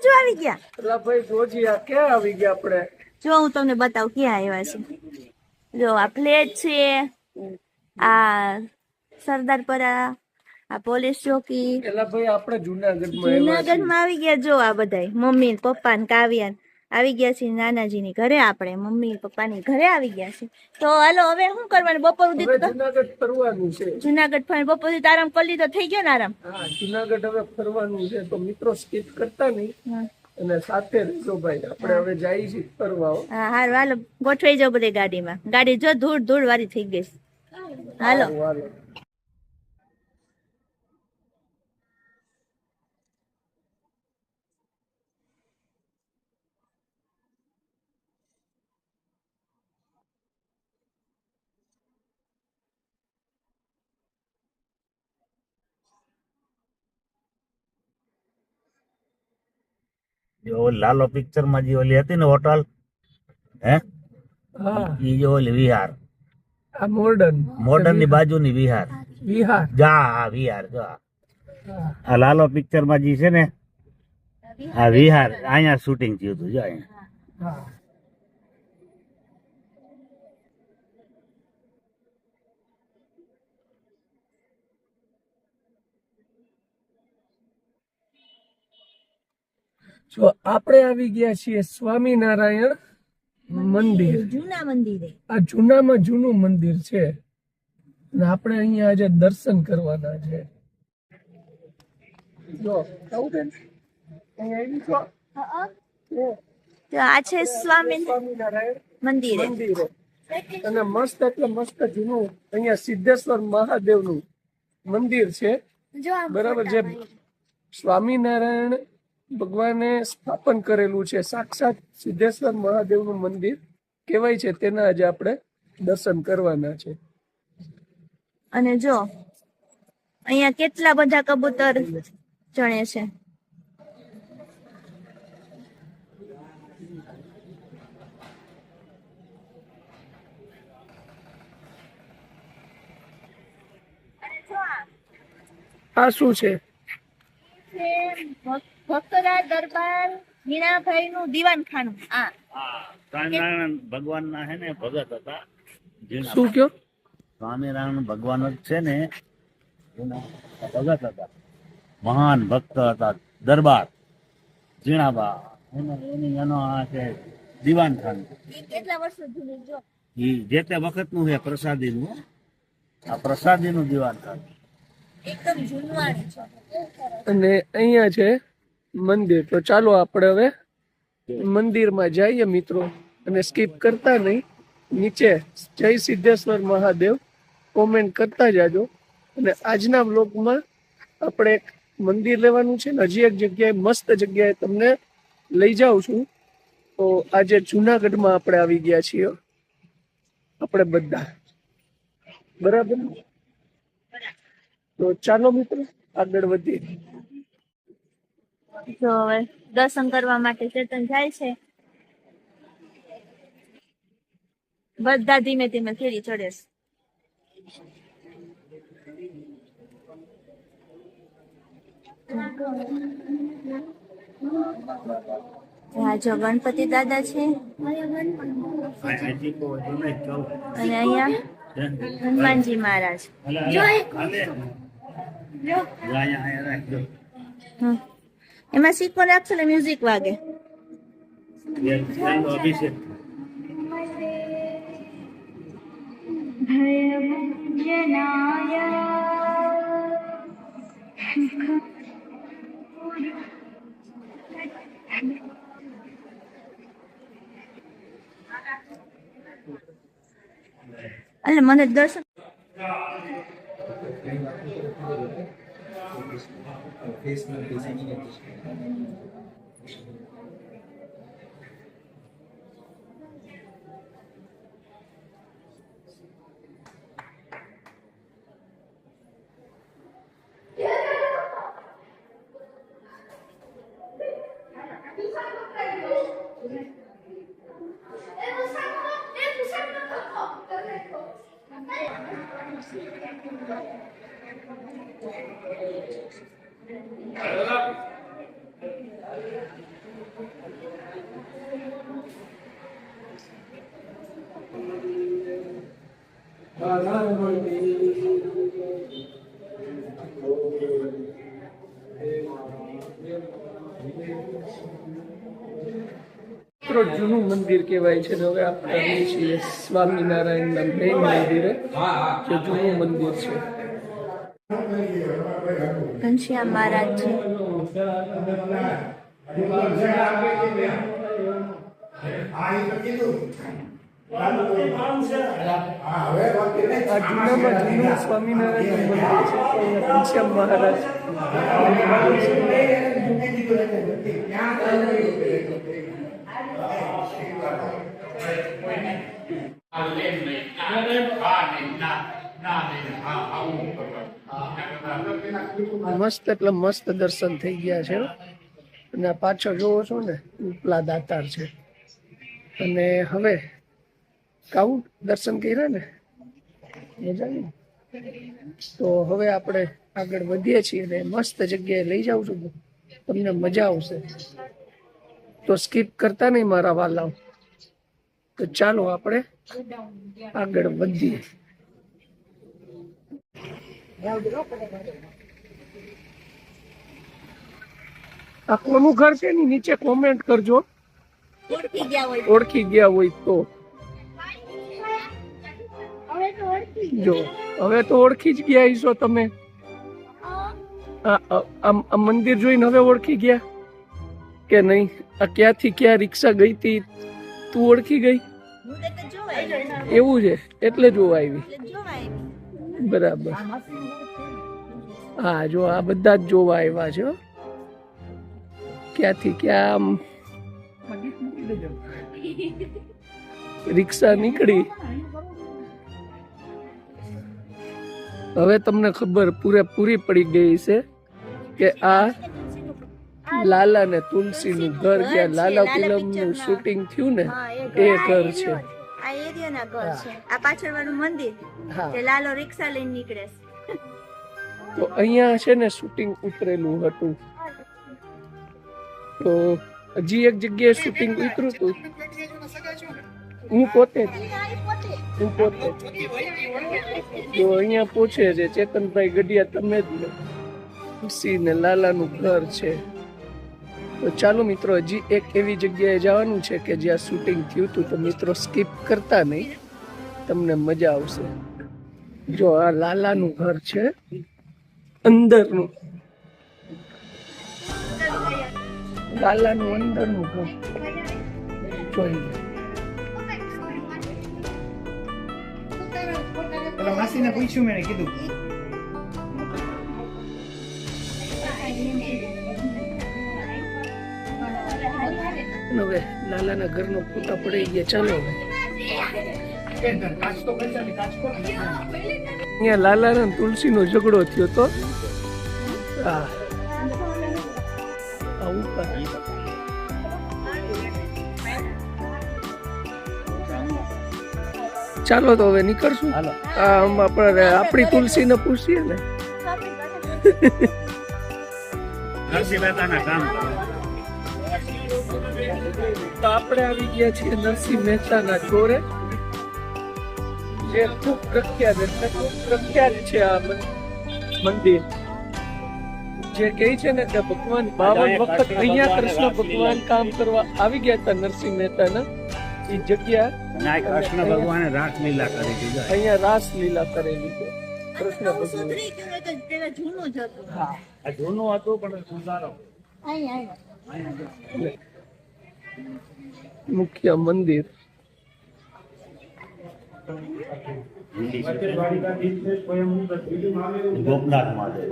જો આવી ગયા. એલા ભાઈ જોજી આ ક્યાં આવી ગયા આપણે? જો હું તમને બતાવું ક્યાં આવ્યા છે. જો આ પ્લેટ છે, આ સરદારપરા, આ પોલીસ ચોકી. એલા ભાઈ આપણે જુનાગઢમાં જુનાગઢમાં આવી ગયા. જો આ બધાય મમ્મી ને પપ્પા ને કાવ્યા આવી ગયા છે નાનાજીની ઘરે. આપણે મમ્મી પપ્પાની ઘરે આવી ગયા છે. તો હાલો હવે શું કરવાનું? બપોર સુધી જુનાગઢ ફરવાનું છે. જુનાગઢ ફરી બપોર સુધી આરામ કરી લીધો, થઈ ગયો ને આરામ? હા, જુનાગઢ હવે ફરવાનું છે તો મિત્રો સ્કીપ કરતા નહીં અને સાથે રહેજો ભાઈ. આપણે હવે જઈએ છીએ ફરવા. હા હારું હાલો ગોઠવાઈ જાવ બધે ગાડીમાં. ગાડી જો ધૂળ ધૂળ વાળી થઈ ગઈ. હાલો जो लालो पिक्चर में जी ओली थी ने होटल है ये जो ओली विहार આ મોર્ડન मॉडर्न ની बाजू ની विहार વિહાર. જા હા વિહાર જો આ લાલો પિક્ચર માં જી છે ને આ વિહાર અહીંયા શૂટિંગ થયું હતું જો અહીંયા. જો આપણે આવી ગયા છીએ સ્વામિનારાયણ મંદિર. જૂના મંદિરે. આ જૂનામાં જૂનું મંદિર છે અને આપણે અહીંયા આજે દર્શન કરવાના છે. જો આવું બેન અહીંયા આવી છો. તો આ છે સ્વામિનારાયણ મંદિરે. મંદિર અને મસ્ત એટલે મસ્ત જૂનું અહીંયા સિદ્ધેશ્વર મહાદેવનું મંદિર છે. બરાબર, જે સ્વામિનારાયણ ભગવાને સ્થાપન કરેલું છે. સાક્ષાત સિદ્ધેશ્વર મહાદેવનું મંદિર કહેવાય છે. તેના આજે આપણે દર્શન કરવાના છે. અને જો અહીંયા કેટલા બધા કબૂતર ચણે છે. આ શું છે? ભક્તરાજ દરબાર મીણાભાઈ નું દીવાનખાનું. સ્વામિનારાયણ ભગવાન ના હે ને ભગત હતા. શું કયો? સ્વામિનારાયણ ભગવાન જ છે ને એના ભગત હતા, મહાન ભક્ત હતા. દરબાર ઝીણાબા એનો આ છે દીવાનખાનું. કેટલા વર્ષો જૂનું જો. એ જે તે વખત નું છે પ્રસાદી નું. આ પ્રસાદી નું દીવાનખાનું એકદમ જૂનવાણી છે. અને અહીંયા છે મંદિર. તો ચાલો આપણે હવે મંદિરમાં જઈએ મિત્રો, અને સ્કીપ કરતા નહીં. નીચે જય સિદ્ધેશ્વર મહાદેવ કોમેન્ટ કરતા જાજો. અને આજના બ્લોગમાં આપણે એક મંદિર લેવાનું છે ને હજી એક જગ્યાએ મસ્ત જગ્યાએ તમને લઈ જાઉં છું. તો આજે જુનાગઢમાં આપણે આવી ગયા છીએ આપણે બધા. બરાબર, તો ચાલો મિત્રો આગળ વધીએ. તો હવે દર્શન કરવા માટે ચેતન જાય છે. બધા ધીમે ધીમે સીડી ચડે છે. આ જો ગણપતિ દાદા છે અને અહીંયા હનુમાનજી મહારાજ. એમાં સિક્કો નાખશો ને મ્યુઝિક વાગે. અભિષેક એટલે મને દર્શન મિત્રો જૂનું મંદિર કહેવાય છે ને હવે આપણે આવીએ છીએ સ્વામિનારાયણના મેઇન મંદિરે જે જૂનું મંદિર છે. ઘનશ્યામ મહારાજ છે. આ જૂનામાં જૂનું સ્વામિનારાયણ મંદિર છે. અહીંયા ઘનશ્યામ મહારાજ મસ્ત એટલે મસ્ત દર્શન થઈ ગયા છે અને આ પાછળ જોવો છો ને ઉપલા દાતાર છે. અને હવે કાઉન્ટ દર્શન કર્યા ને મજા આવી. તો હવે આપણે આગળ વધીએ છીએ અને મસ્ત જગ્યાએ લઈ જાઉં છું, તમને મજા આવશે. તો સ્કીપ કરતા નહીં મારા વાલાઓ. તો ચાલો આપણે આગળ વધીએ. આ કોનું ઘર છે ને નીચે કોમેન્ટ કરજો ઓળખી ગયા હોય તો. જો હવે તો ઓળખી જ ગયા છો તમે. આ મંદિર જોઈને હવે ઓળખી ગયા કે નહીં? આ ક્યાંથી ક્યાં રિક્ષા ગઈ હતી તું ઓળખી ગઈ? એવું છે એટલે જોવા આવી. બરાબર. હા જો આ બધા જ જોવા આવ્યા છે. ક્યાંથી ક્યાં રિક્ષા નીકળી. હવે તમને ખબર પૂરેપૂરી પડી ગઈ છે કે આ લાલા ને તુલસી નું ઘર, જ્યાં લાલા ફિલ્મ નું શૂટિંગ થયું ને એ ઘર છે. આ એરિયાના ઘર છે. આ પાછળ વાળું મંદિર તે લાલો રિક્ષા લઈને નીકળે છે. તો અહીંયા છે ને શૂટિંગ ઉતરેલું હતું. તો હજી એક જગ્યાએ શૂટિંગ ઉતર્યું હતું. હું પોતે જો અહીંયા પૂછે છે ચેતનભાઈ ગઢિયા તમે જ લો. ખુશી ને લાલાનું ઘર છે. તો ચાલો મિત્રો હજી એક એવી જગ્યાએ જવાનું છે કે જ્યાં શૂટિંગ થયું હતું. તો મિત્રો સ્કીપ કરતા નહીં, તમને મજા આવશે. જો આ લાલાનું ઘર છે અંદરનું. લાલાનું અંદરનું ઘર જોઈ. માસીને પૂછ્યું મેં કીધું હવે લાલાના ઘરનો ફોટા પડી ગયા. ચાલો હવે અહીંયા લાલા અને તુલસી નો ઝઘડો થયો તો. હા ઉપર ચાલો તો હવે નીકળશું. આપણે આપણી તુલસી ને પૂછીએ ને. તો આપણે આવી ગયા છીએ નરસિંહ મહેતાના ચોરે, જે ખૂબ પ્રખ્યાત છે આ મંદિર. જે કહે છે ને કે ભગવાન 52 વખત અહીંયા કૃષ્ણ ભગવાન કામ કરવા આવી ગયા હતા નરસિંહ મહેતાના. એ જગ્યા કૃષ્ણ ભગવાને રાસલીલા કરી હતી. અહીંયા રાસલીલા કરેલી છે કૃષ્ણ ભગવાન. હા આ જૂનું હતું પણ સુધારો. મુખ્ય મંદિર ગોપનાથ મહાદેવ.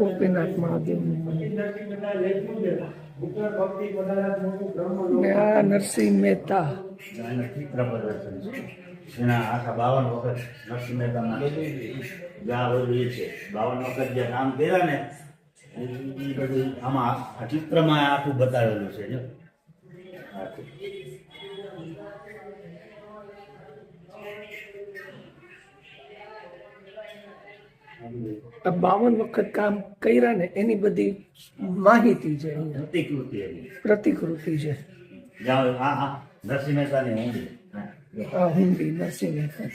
ગોપીનાથ મહાદેવ ને આ નરસિંહ મહેતા. ચિત્ર પ્રદર્શન છે એના આખા 52 વખત નરસિંહ મહેતાના જ્યાં બધું એ છે 52 વખત જે કામ કર્યા ને એ બધું આમાં આ ચિત્રમાં આખું બતાવેલું છે. જો આ 52 વખત કામ કર્યા ને એની બધી માહિતી છે. પ્રતિકૃતિ એની પ્રતિકૃતિ છે. જ્યાં આ નરસિંહ મહેતાની ઊંડી આ હુંડી નરસિંહ મહેતા.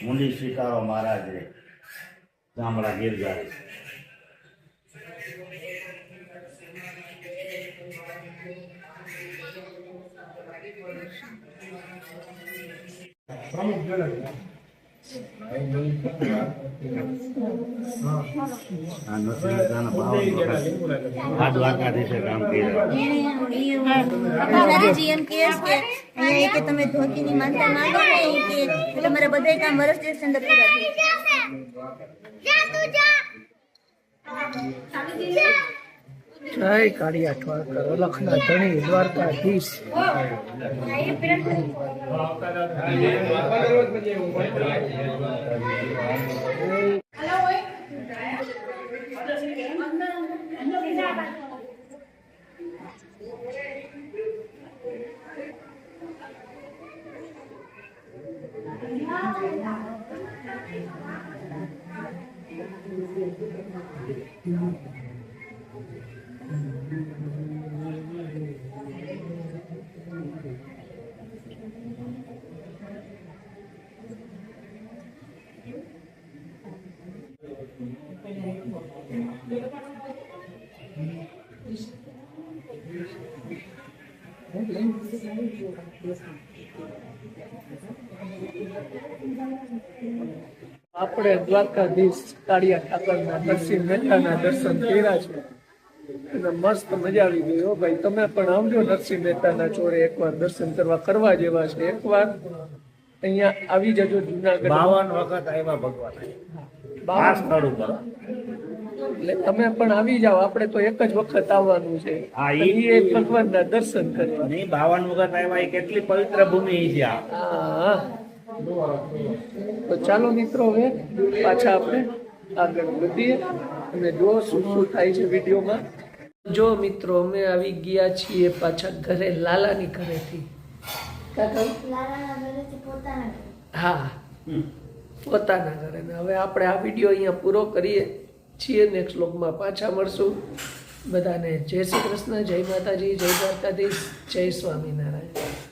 મુનિ સ્વીકારો મહારાજ રે ગામડા ગીરગારી. આ નરસિંહ મહેતાના 52 વખત આ દ્વારકાધીશે કામ કર્યું. નાનાજી એમ કહે છે કે અહીંયા કે તમે ધોતીની માનતા માંગો ને એ કે તમારા બધા કામ વર્ષ દિવસ અંદર પૂરા થઈ જાય. જય કાળિયા ઠાકર અલખના ધણી દ્વારકાધીશ. આપણે દ્વારકાધીશ કાળિયા ઠાકરના નરસિંહ મહેતાના દર્શન કર્યા છે અને મસ્ત મજા આવી ગઈ. હો ભાઈ, તમે પણ આવજો નરસિંહ મહેતાના ચોરે એકવાર દર્શન કરવા જેવા છે. એકવાર અહીંયા આવી જજો જુનાગઢ. 52 વખત આવ્યા ભગવાન આ સ્થળ ઉપર. એટલે તમે પણ આવી જાઓ. આપણે તો એક જ વખત આવવાનું છે. હા, એ ભગવાનના દર્શન કરવા. નહીં 52 વખત આવ્યા. એ કેટલી પવિત્ર ભૂમિ છે આ. હા, તો ચાલો મિત્રો, હવે પાછા આપણે આગળ વધીએ અને જો શું શું થાય છે વિડીયોમાં. જો મિત્રો, અમે આવી ગયા છીએ પાછા ઘરે, લાલાની ઘરેથી. હા, પોતાના ઘરે. ને હવે આપણે આ વિડીયો અહીંયા પૂરો કરીએ છીએ. નેક્સ્ટ વ્લોગમાં પાછા મળશું. બધાને જય શ્રી કૃષ્ણ, જય માતાજી, જય દ્વારકાધીશ, જય સ્વામિનારાયણ.